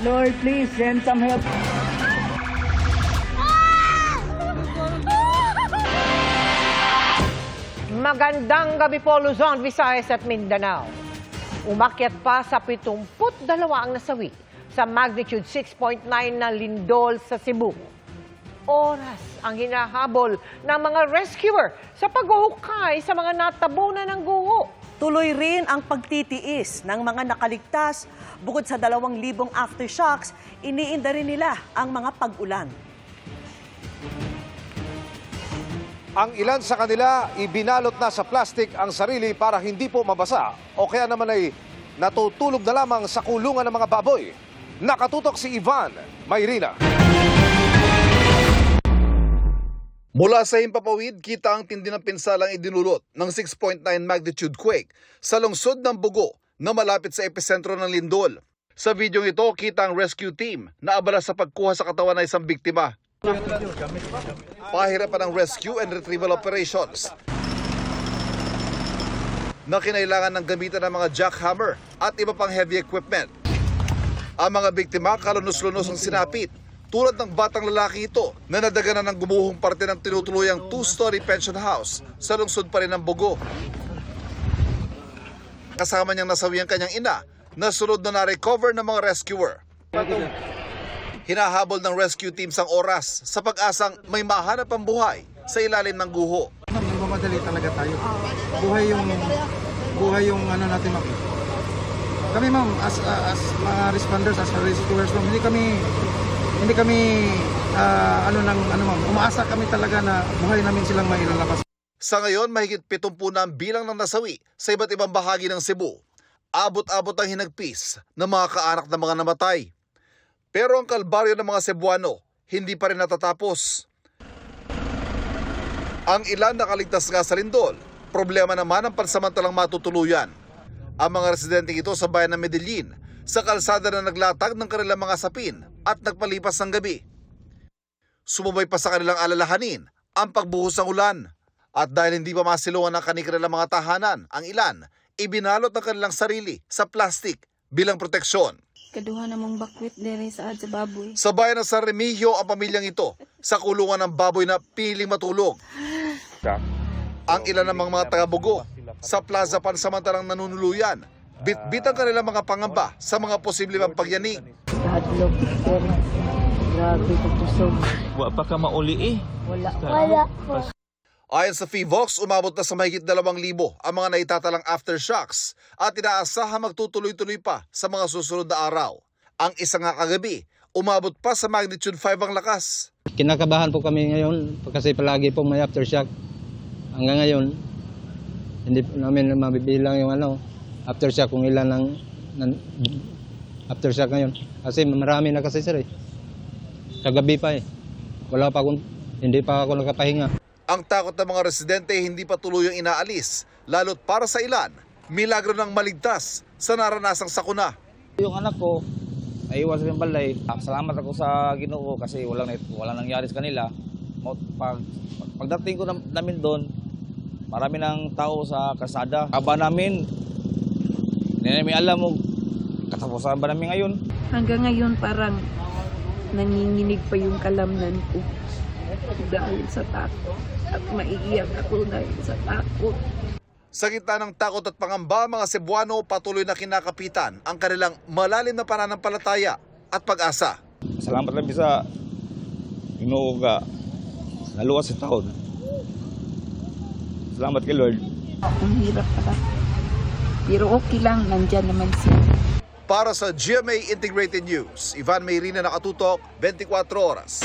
Lord, please send some help. Magandang gabi po, Luzon, Visayas at Mindanao. Umakyat pa sa 72 ang nasawi sa magnitude 6.9 na lindol sa Cebu. Oras ang hinahabol ng mga rescuer sa paghuhukay sa mga natabunan ng guho. Tuloy rin ang pagtitiis ng mga nakaligtas. Bukod sa 2,000 aftershocks, iniinda rin nila ang mga pag-ulan. Ang ilan sa kanila, ibinalot na sa plastic ang sarili para hindi po mabasa o kaya naman ay natutulog na lamang sa kulungan ng mga baboy. Nakatutok si Ivan Mayrina. Mula sa Himpapawid, kita ang tindi ng pinsalang idinulot ng 6.9 magnitude quake sa lungsod ng Bugo na malapit sa epicentro ng lindol. Sa videong ito, kita ang rescue team na abala sa pagkuha sa katawan ng isang biktima. Pahirapan ang rescue and retrieval operations na kinailangan ng gamitan ng mga jackhammer at iba pang heavy equipment. Ang mga biktima kalunos-lunos ang sinapit, tulad ng batang lalaki ito na nadaganan ng gumuhong parte ng tinutuluyang 2-story pension house sa lungsod pa rin ng Bugo. Kasama niyang nasawi ang kanyang ina na sunod na na-recover ng mga rescuer. Hinahabol ng rescue teams ang oras sa pag-asang may mahanap ang buhay sa ilalim ng guho. Nagmamadali talaga tayo. Buhay yung ano natin, ma'am. Kami, ma'am, as mga responders, as rescuers, ma'am, hindi kami ma'am, umaasa kami talaga na buhay namin silang mailalabas. Sa ngayon, mahigit 70 na ang bilang ng nasawi sa iba't ibang bahagi ng Cebu. Abot-abot ang hinagpis ng mga kaanak ng mga namatay. Pero ang kalbaryo ng mga Cebuano hindi pa rin natatapos. Ang ilan nakaligtas nga sa lindol, problema naman ang pansamantalang matutuluyan. Ang mga residente ito sa bayan ng Medellin sa kalsada na naglatag ng kanilang mga sapin at nagpalipas ng gabi. Sumubay pa sa kanilang alalahanin ang pagbuhos ng ulan. At dahil hindi pa masilungan ang kanilang mga tahanan, ang ilan ibinalot ang kanilang sarili sa plastic bilang proteksyon. Kaduha namang bakwit dere sa baboy. Sa bayan ng San Remigio ang pamilyang ito sa kulungan ng baboy na piling matulog. Ang ilan namang mga taga-Bugo sa plaza pansamantalang nanunuluyan, bit-bit ang kanilang mga pangamba sa mga posible pang pagyanig. Hadlok, sir. Grabe ko tusog. Wa pa ka mauli eh. Wala po. Ayon sa FIVOX, umabot na sa mahigit 2,000 ang mga naitatalang aftershocks at inaasahan magtutuloy-tuloy pa sa mga susunod na araw. Ang isang nga kagabi, umabot pa sa magnitude 5 ang lakas. Kinakabahan po kami ngayon kasi palagi pong may aftershock. Hanggang ngayon, hindi po namin mabibilang yung aftershock kung ilan ng aftershock ngayon. Kasi marami na kasi sir eh. Kagabi pa eh. Hindi pa ako nakapahinga. Ang takot ng mga residente hindi pa tuluyang inaalis, lalo't para sa ilan, milagro ng maligtas sa naranasang sakuna. Yung anak ko, naiwan sa balay. Salamat ako sa Ginoo kasi walang nangyari sa kanila. Pagdating ko namin doon, marami ng tao sa kalsada. Aba namin, hindi namin alam mo, katapusan ba namin ngayon? Hanggang ngayon parang nanginginig pa yung kalamnan ko dahil sa takot. At maiiyak ako dahil sa takot. Sa gitna ng takot at pangamba, mga Cebuano patuloy na kinakapitan ang kanilang malalim na pananampalataya at pag-asa. Salamat lang sa Ginoo ka naluwas sa taon. Salamat kay Lord. Ang hirap pala. Pero okay lang, nandyan naman siya. Para sa GMA Integrated News, Ivan Mayrina, nakatutok, 24 oras.